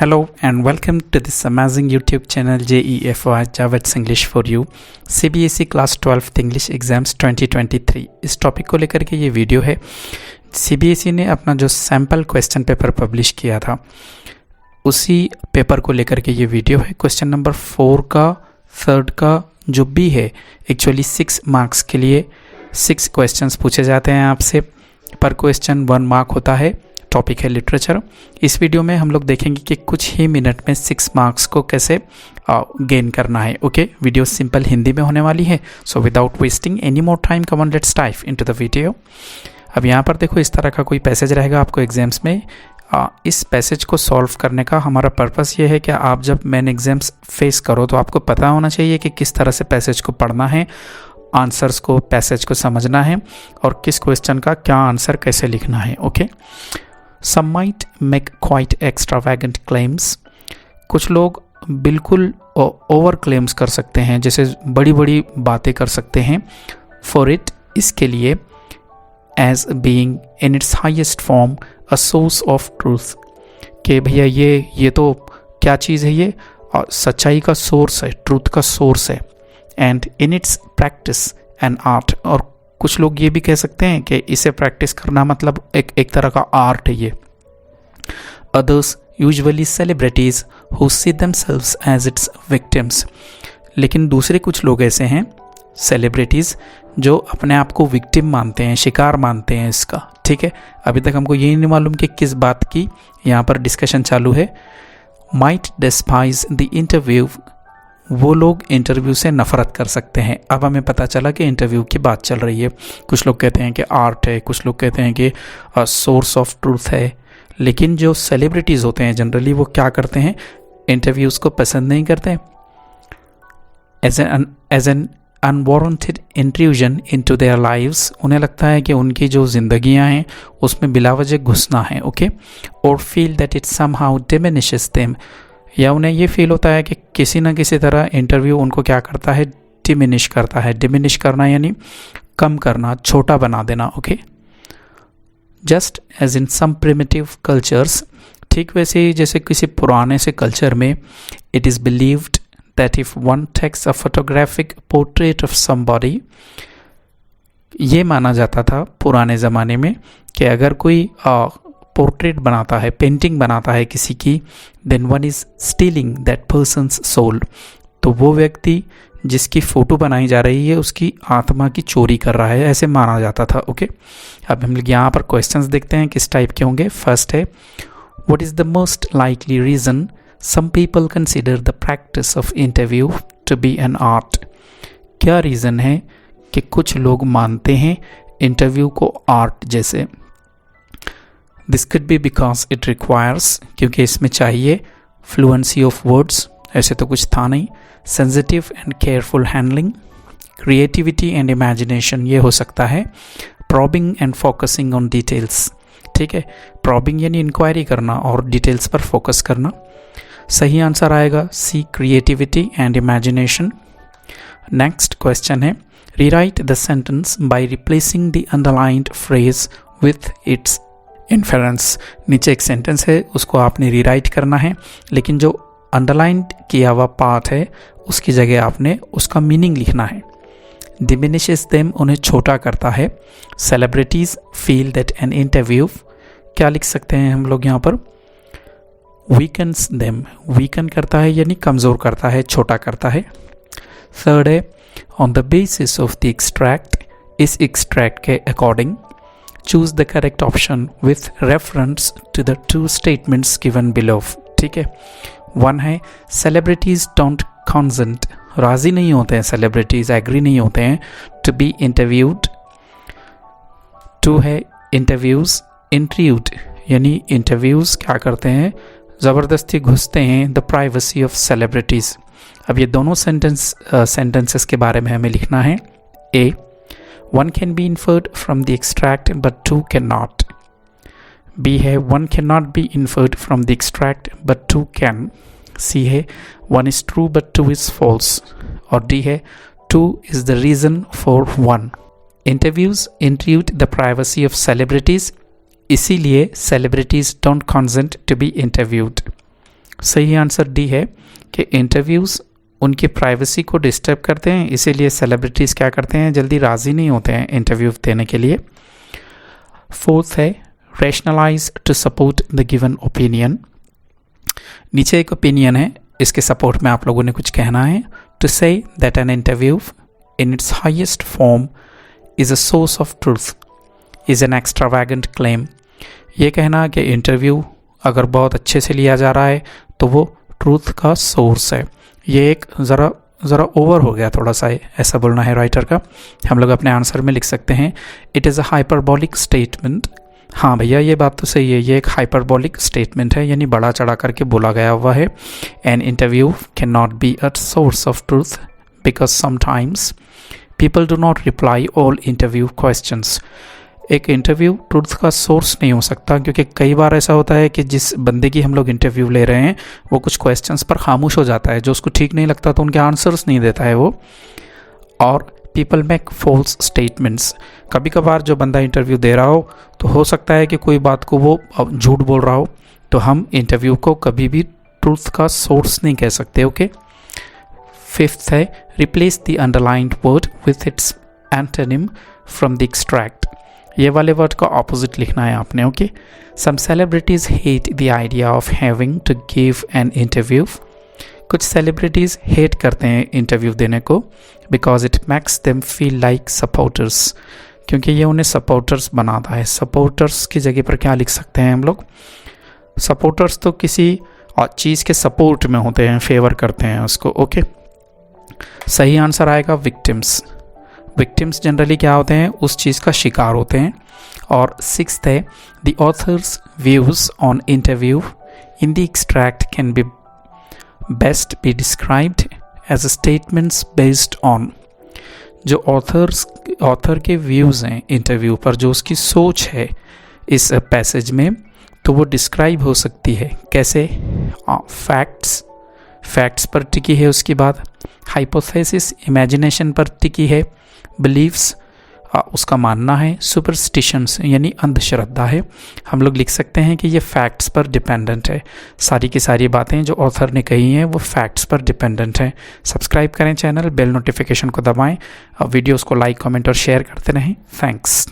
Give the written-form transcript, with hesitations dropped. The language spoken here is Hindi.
Hello and welcome to this amazing YouTube channel JEFY Javits English for You CBSE Class 12th English Exams 2023। इस टॉपिक को लेकर के ये वीडियो है। CBSE ने अपना जो सैम्पल क्वेश्चन पेपर पब्लिश किया था उसी पेपर को लेकर के ये वीडियो है। क्वेश्चन नंबर 4 का थर्ड का जो बी है, एक्चुअली 6 मार्क्स के लिए 6 क्वेश्चंस पूछे जाते हैं आपसे। पर क्वेश्चन 1 मार्क होता है। टॉपिक है लिटरेचर। इस वीडियो में हम लोग देखेंगे कि कुछ ही मिनट में 6 मार्क्स को कैसे गेन करना है। ओके, वीडियो सिंपल हिंदी में होने वाली है। So without wasting any more time come on let's dive into the video. अब यहाँ पर देखो, इस तरह का कोई पैसेज रहेगा आपको एग्जाम्स में। इस पैसेज को सॉल्व करने का हमारा पर्पस ये है कि आप जब मेन एग्जाम्स फेस करो तो आपको पता होना चाहिए कि किस तरह से पैसेज को पढ़ना है, आंसर्स को, पैसेज को समझना है और किस क्वेश्चन का क्या आंसर कैसे लिखना है। Okay, Some might make quite extravagant claims। कुछ लोग बिल्कुल ओवर क्लेम्स कर सकते हैं, जैसे बड़ी बड़ी बातें कर सकते हैं। For it, इसके लिए, as being in its highest form a source of truth। कि भैया ये तो क्या चीज़ है, ये सच्चाई का सोर्स है, ट्रूथ का सोर्स है। And in its practice an art। और कुछ लोग ये भी कह सकते हैं कि इसे प्रैक्टिस करना मतलब एक तरह का आर्ट है ये। Others, usually celebrities who see themselves as its victims। लेकिन दूसरे कुछ लोग ऐसे हैं, सेलिब्रिटीज़, जो अपने आप को विक्टिम मानते हैं, शिकार मानते हैं इसका। ठीक है, अभी तक हमको ये नहीं मालूम कि किस बात की यहाँ पर डिस्कशन चालू है। Might despise the interview। वो लोग इंटरव्यू से नफ़रत कर सकते हैं। अब हमें पता चला कि इंटरव्यू की बात चल रही है। कुछ लोग कहते हैं कि आर्ट है, कुछ लोग कहते हैं कि सोर्स ऑफ ट्रूथ है। लेकिन जो सेलिब्रिटीज़ होते हैं जनरली वो क्या करते हैं, इंटरव्यूज़ को पसंद नहीं करते। As an unwarranted intrusion into their lives. उन्हें लगता है कि उनकी जो ज़िंदगियां हैं उसमें बिलावजह घुसना है। ओके, और feel that it somehow diminishes them. या उन्हें ये फील होता है कि किसी न किसी तरह इंटरव्यू उनको क्या करता है, डिमिनिश करता है। डिमिनिश करना यानी कम करना, छोटा बना देना। Okay, just as in some primitive cultures. ठीक वैसे ही जैसे किसी पुराने से कल्चर में, it is believed that if one takes a photographic portrait of somebody. ये माना जाता था पुराने ज़माने में कि अगर कोई पोर्ट्रेट बनाता है, पेंटिंग बनाता है किसी की, then one is stealing that person's soul. तो वो व्यक्ति जिसकी फ़ोटो बनाई जा रही है उसकी आत्मा की चोरी कर रहा है, ऐसे माना जाता था। ओके, अब हम लोग यहाँ पर क्वेश्चंस देखते हैं किस टाइप के होंगे। फर्स्ट है, what is the most likely reason some people consider the practice of interview to be an art. क्या रीज़न है कि कुछ लोग मानते हैं इंटरव्यू को आर्ट जैसे। This could be because it requires, क्योंकि इसमें चाहिए फ्लुएंसी ऑफ वर्ड्स, ऐसे तो कुछ था नहीं। Sensitive and careful handling, creativity and imagination, ये हो सकता है। Probing and focusing on details. ठीक है, प्रॉबिंग यानी इंक्वायरी करना और डिटेल्स पर फोकस करना। सही आंसर आएगा C, creativity and imagination. Next question है, rewrite the sentence by replacing the underlined phrase with its inference. नीचे एक सेंटेंस है, उसको आपने रीराइट करना है, लेकिन जो अंडरलाइंड किया हुआ पार्ट है उसकी जगह आपने उसका मीनिंग लिखना है। डिमिनिशेस देम, उन्हें छोटा करता है। Celebrities feel that an interview, क्या लिख सकते हैं हम लोग यहाँ पर, वीकन्स देम। वीकन करता है यानी कमज़ोर करता है, छोटा करता है। थर्ड है, on the basis of the extract, इस एक्सट्रैक्ट के according choose the correct option with reference to the 2 statements given below. ठीक है, 1 है, सेलिब्रिटीज़ डोंट कंसेंट, राज़ी नहीं होते हैं सेलिब्रिटीज़, एग्री नहीं होते हैं टू बी इंटरव्यूड। 2 है, इंटरव्यूज़ इंट्रूड, यानी इंटरव्यूज़ क्या करते हैं, ज़बरदस्ती घुसते हैं द प्राइवेसी ऑफ सेलिब्रिटीज़। अब ये दोनों सेंटेंसेस के बारे में हमें लिखना है। ए, 1 can be inferred from the extract but 2 cannot। B है, 1 cannot be inferred from the extract but 2 can। C है, 1 is true but 2 is false। और D है, 2 is the reason for 1। Interviews intrude the privacy of celebrities, इसीलिए celebrities don't consent to be interviewed। सही आंसर डी है कि इंटरव्यूज़ उनकी प्राइवेसी को डिस्टर्ब करते हैं, इसीलिए सेलिब्रिटीज़ क्या करते हैं, जल्दी राज़ी नहीं होते हैं इंटरव्यू देने के लिए। फोर्थ है rationalise to support the given opinion. नीचे एक ओपिनियन है, इसके सपोर्ट में आप लोगों ने कुछ कहना है। To say that an interview in its highest form is a source of truth is an extravagant claim. ये कहना कि इंटरव्यू अगर बहुत अच्छे से लिया जा रहा है तो वो ट्रूथ का सोर्स है, ये एक ज़रा ओवर हो गया थोड़ा सा, ऐसा बोलना है राइटर का। हम लोग अपने आंसर में लिख सकते हैं it is a hyperbolic statement. हाँ भैया ये बात तो सही है, ये एक हाइपरबोलिक स्टेटमेंट है, यानी बड़ा चढ़ा करके बोला गया हुआ है। An interview can not be a source of truth because sometimes people do not reply all interview questions. एक इंटरव्यू ट्रूथ का सोर्स नहीं हो सकता, क्योंकि कई बार ऐसा होता है कि जिस बंदे की हम लोग इंटरव्यू ले रहे हैं वो कुछ क्वेश्चंस पर खामोश हो जाता है, जो उसको ठीक नहीं लगता तो उनके आंसर्स नहीं देता है वो। और पीपल मेक फॉल्स स्टेटमेंट्स, कभी कभार जो बंदा इंटरव्यू दे रहा हो तो हो सकता है कि कोई बात को वो झूठ बोल रहा हो, तो हम इंटरव्यू को कभी भी ट्रूथ का सोर्स नहीं कह सकते। ओके। फिफ्थ है replace the underlined word with its antonym from the extract. ये वाले वर्ड का ऑपोजिट लिखना है आपने। Okay. Some celebrities hate the idea of having to give an interview. कुछ सेलिब्रिटीज़ हेट करते हैं इंटरव्यू देने को because it makes them feel like supporters, क्योंकि ये उन्हें सपोर्टर्स बनाता है। सपोर्टर्स की जगह पर क्या लिख सकते हैं हम लोग, सपोर्टर्स तो किसी चीज़ के सपोर्ट में होते हैं, फेवर करते हैं उसको। ओके। सही आंसर आएगा विक्टिम्स। विक्टिम्स जनरली क्या होते हैं, उस चीज़ का शिकार होते हैं। और सिक्स्थ है the author's views on interview in the extract can be best be described as statements based on. जो ऑथर के व्यूज़ हैं इंटरव्यू पर, जो उसकी सोच है इस पैसेज में, तो वो डिस्क्राइब हो सकती है कैसे, फैक्ट्स पर टिकी है, उसकी बात हाइपोथेसिस इमेजिनेशन पर टिकी है, बिलीव्स उसका मानना है, सुपरस्टिशंस यानी अंधश्रद्धा है। हम लोग लिख सकते हैं कि ये फैक्ट्स पर डिपेंडेंट है। सारी की सारी बातें जो ऑथर ने कही हैं वो फैक्ट्स पर डिपेंडेंट हैं। सब्सक्राइब करें चैनल, बेल नोटिफिकेशन को दबाएं, वीडियोस को लाइक, कमेंट और शेयर करते रहें। थैंक्स।